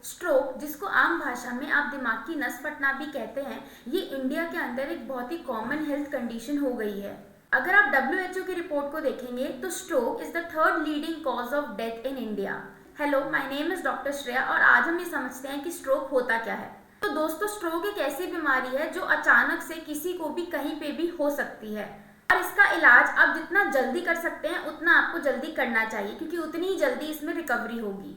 Stroke, जिसको आम भाषा में आप दिमाग की नस फटना भी कहते हैं, ये इंडिया के अंदर एक बहुत ही कॉमन हेल्थ कंडीशन हो गई है। अगर आप WHO की रिपोर्ट को देखेंगे तो stroke is the third leading cause of death in India. Hello, my name is doctor Shreya और आज हम ये समझते हैं कि स्ट्रोक होता क्या है। तो दोस्तों, स्ट्रोक एक ऐसी बीमारी है जो अचानक से किसी को भी कहीं पे भी हो सकती है और इसका इलाज आप जितना जल्दी कर सकते हैं उतना आपको जल्दी करना चाहिए, क्योंकि उतनी ही जल्दी इसमें रिकवरी होगी।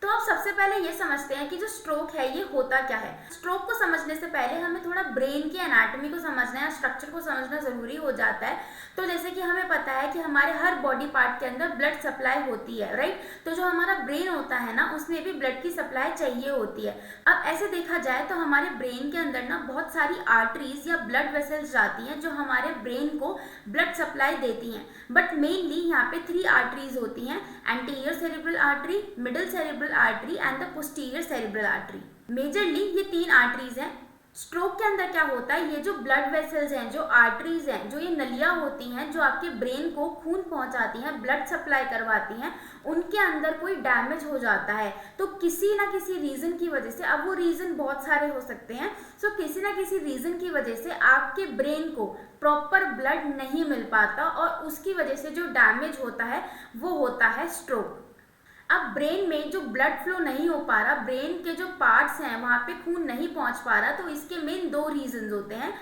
तो अब सबसे पहले ये समझते हैं कि जो स्ट्रोक है ये होता क्या है। स्ट्रोक को समझने से पहले हमें थोड़ा ब्रेन की एनाटॉमी को समझना है, स्ट्रक्चर को समझना जरूरी हो जाता है। तो जैसे कि हमें पता है कि हमारे हर बॉडी पार्ट के अंदर ब्लड सप्लाई होती है, राइट। तो जो हमारा ब्रेन होता है ना, उसमें भी ब्लड की सप्लाई चाहिए होती है। अब ऐसे देखा जाए तो हमारे ब्रेन के अंदर ना बहुत सारी आर्टरीज या ब्लड वेसल्स जाती हैं जो हमारे ब्रेन को ब्लड सप्लाई देती हैं। बट मेनली यहाँ पे 3 आर्टरीज होती हैं, anterior cerebral artery, middle cerebral artery and the posterior cerebral artery. Majorly ये 3 आर्टरीज हैं। स्ट्रोक के अंदर क्या होता है, ये जो ब्लड वेसल्स हैं, जो आर्टरीज हैं, जो ये नलियां होती हैं जो आपके ब्रेन को खून पहुंचाती हैं, ब्लड सप्लाई करवाती हैं, उनके अंदर कोई डैमेज हो जाता है तो किसी ना किसी रीजन की वजह से, अब वो रीजन बहुत सारे हो सकते हैं, सो किसी ना किसी रीजन की वजह से आपके ब्रेन को प्रॉपर ब्लड नहीं मिल पाता और उसकी वजह से जो डैमेज होता है वो होता है स्ट्रोक। अब ब्रेन में जो ब्लड फ्लो नहीं हो पा रहा, ब्रेन के जो पार्ट्स हैं वहां पे खून नहीं पहुंच पा रहा, तो इसके मेन 2 रीजंस होते हैं।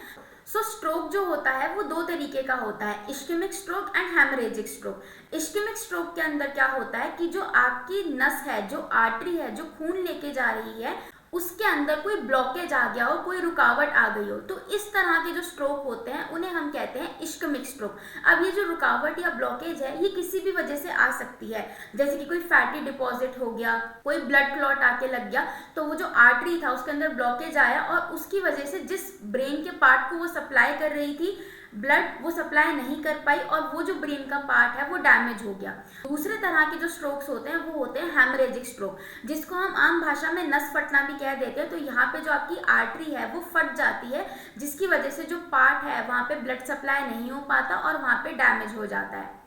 सो स्ट्रोक जो होता है वो 2 तरीके का होता है, ischaemic stroke and haemorrhagic stroke. Ischaemic stroke के अंदर क्या होता है कि जो आपकी नस है, जो आर्टरी है, जो खून लेके जा रही है, उसके अंदर कोई ब्लॉकेज आ गया हो, कोई रुकावट आ गई हो, तो इस तरह के जो स्ट्रोक होते हैं उन्हें हम कहते हैं इश्केमिक स्ट्रोक। अब ये जो रुकावट या ब्लॉकेज है ये किसी भी वजह से आ सकती है, जैसे कि कोई फैटी डिपॉजिट हो गया, कोई ब्लड क्लॉट आके लग गया, तो वो जो आर्टरी था उसके अंदर ब्लॉकेज आया और उसकी वजह से जिस ब्रेन के पार्ट को वो सप्लाई कर रही थी ब्लड, वो सप्लाई नहीं कर पाई और वो जो ब्रेन का पार्ट है वो डैमेज हो गया। दूसरे तरह के जो स्ट्रोक्स होते हैं वो होते हैं हेमरेजिक स्ट्रोक, जिसको हम आम भाषा में नस फटना भी कह देते हैं। तो यहाँ पे जो आपकी आर्टरी है वो फट जाती है, जिसकी वजह से जो पार्ट है वहाँ पे ब्लड सप्लाई नहीं हो पाता और वहाँ पे डैमेज हो जाता है।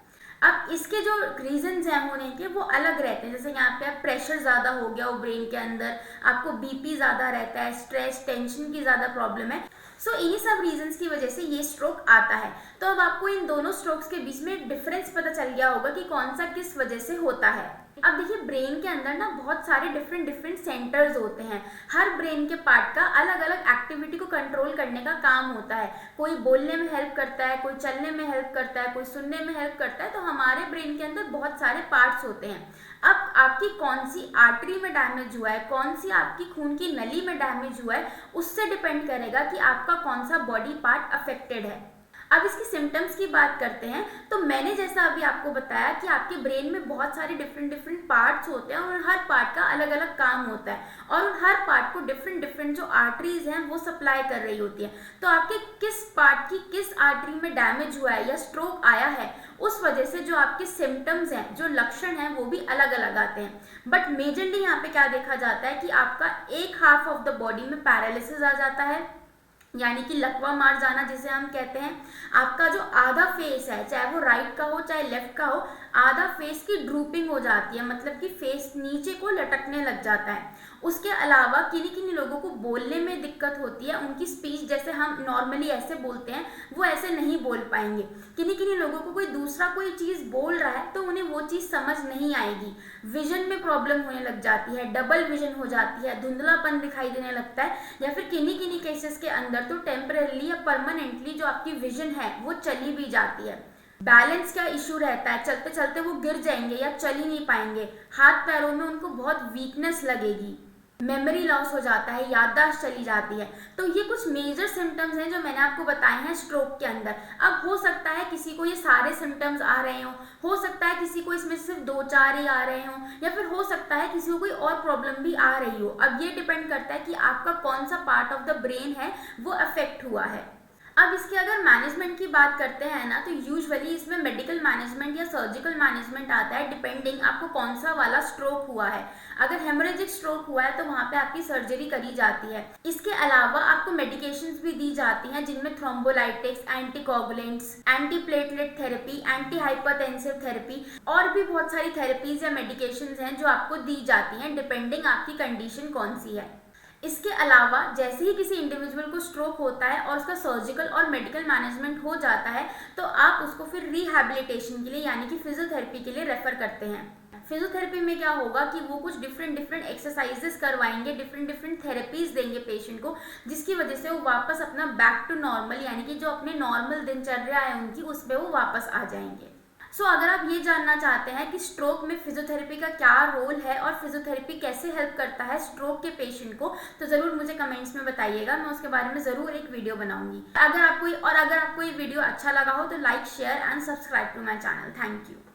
अब इसके जो रीजंस हैं होने के वो अलग रहते हैं, जैसे यहाँ पे प्रेशर ज़्यादा हो गया हो ब्रेन के अंदर, आपको बीपी ज़्यादा रहता है, स्ट्रेस टेंशन की ज़्यादा प्रॉब्लम है, सो इन्हीं सब रीजंस की वजह से ये स्ट्रोक आता है। तो अब आपको इन दोनों स्ट्रोक्स के बीच में डिफरेंस पता चल गया होगा कि कौन सा किस वजह से होता है। अब देखिए, ब्रेन के अंदर ना बहुत सारे डिफरेंट सेंटर्स होते हैं। हर ब्रेन के पार्ट का अलग अलग एक्टिविटी को कंट्रोल करने का काम होता है। कोई बोलने में हेल्प करता है, कोई चलने में हेल्प करता है, कोई सुनने में हेल्प करता है। तो हमारे ब्रेन के अंदर बहुत सारे पार्ट्स होते हैं। अब आपकी कौन सी आर्टरी में डैमेज हुआ है, कौन सी आपकी खून की नली में डैमेज हुआ है, उससे डिपेंड करेगा कि आपका कौन सा बॉडी पार्ट अफेक्टेड है। अब इसकी सिम्टम्स की बात करते हैं। तो मैंने जैसा अभी आपको बताया कि आपके ब्रेन में बहुत सारे डिफरेंट पार्ट्स होते हैं और हर पार्ट का अलग अलग काम होता है और हर पार्ट को डिफरेंट जो आर्टरीज हैं वो सप्लाई कर रही होती है। तो आपके किस पार्ट की किस आर्टरी में डैमेज हुआ है या स्ट्रोक आया है, उस वजह से जो आपके सिम्टम्स हैं, जो लक्षण हैं, वो भी अलग अलग आते हैं। बट मेजरली यहाँ पे क्या देखा जाता है कि आपका एक हाफ ऑफ द बॉडी में पैरालिसिस आ जाता है, यानी कि लकवा मार जाना जिसे हम कहते हैं। आपका जो आधा फेस है, चाहे वो राइट का हो चाहे लेफ्ट का हो, आधा फेस की ड्रूपिंग हो जाती है, मतलब कि फेस नीचे को लटकने लग जाता है। उसके अलावा किन्हीं लोगों को बोलने में दिक्कत होती है, उनकी स्पीच जैसे हम नॉर्मली ऐसे बोलते हैं वो ऐसे नहीं बोल पाएंगे। किन्हीं लोगों को कोई दूसरा कोई चीज़ बोल रहा है तो उन्हें वो चीज़ समझ नहीं आएगी। विजन में प्रॉब्लम होने लग जाती है, डबल विजन हो जाती है, धुंधलापन दिखाई देने लगता है, या फिर किन्हीं केसेस के अंदर तो टेम्पररी या परमानेंटली जो आपकी विजन है वो चली भी जाती है। बैलेंस का इशू रहता है, चलते चलते वो गिर जाएंगे या चल ही नहीं पाएंगे, हाथ पैरों में उनको बहुत वीकनेस लगेगी, मेमोरी लॉस हो जाता है, याददाश्त चली जाती है। तो ये कुछ मेजर सिम्टम्स हैं जो मैंने आपको बताए हैं स्ट्रोक के अंदर। अब हो सकता है किसी को ये सारे सिम्टम्स आ रहे हो सकता है किसी को इसमें सिर्फ 2-4 ही आ रहे हों, या फिर हो सकता है किसी को कोई और प्रॉब्लम भी आ रही हो। अब ये डिपेंड करता है कि आपका कौन सा पार्ट ऑफ द ब्रेन है वो अफेक्ट हुआ है। अब इसके अगर मैनेजमेंट की बात करते हैं ना, तो यूजुअली इसमें मेडिकल मैनेजमेंट या सर्जिकल मैनेजमेंट आता है, डिपेंडिंग आपको कौन सा वाला स्ट्रोक हुआ है। अगर हेमोरेजिक स्ट्रोक हुआ है तो वहाँ पे आपकी सर्जरी करी जाती है। इसके अलावा आपको मेडिकेशंस भी दी जाती हैं, जिनमें thrombolytics, anticoagulants, antiplatelet therapy, anti hypertensive therapy और भी बहुत सारी थेरेपीज या मेडिकेशंस हैं जो आपको दी जाती हैं, डिपेंडिंग आपकी कंडीशन कौन सी है। इसके अलावा जैसे ही किसी इंडिविजुअल को स्ट्रोक होता है और उसका सर्जिकल और मेडिकल मैनेजमेंट हो जाता है, तो आप उसको फिर रिहैबिलिटेशन के लिए यानी कि फिजियोथेरेपी के लिए रेफर करते हैं। फिजियोथेरेपी में क्या होगा कि वो कुछ डिफरेंट एक्सरसाइजेस करवाएंगे, डिफरेंट थेरेपीज देंगे पेशेंट को, जिसकी वजह से वो वापस अपना बैक टू नॉर्मल यानी कि जो अपने नॉर्मल दिनचर्या है उनकी, उस पर वो वापस आ जाएंगे। अगर आप ये जानना चाहते हैं कि स्ट्रोक में फिजियोथेरेपी का क्या रोल है और फिजियोथेरेपी कैसे हेल्प करता है स्ट्रोक के पेशेंट को, तो ज़रूर मुझे कमेंट्स में बताइएगा, मैं उसके बारे में ज़रूर एक वीडियो बनाऊंगी। अगर आपको ये वीडियो अच्छा लगा हो तो like, share and subscribe to my channel. Thank you.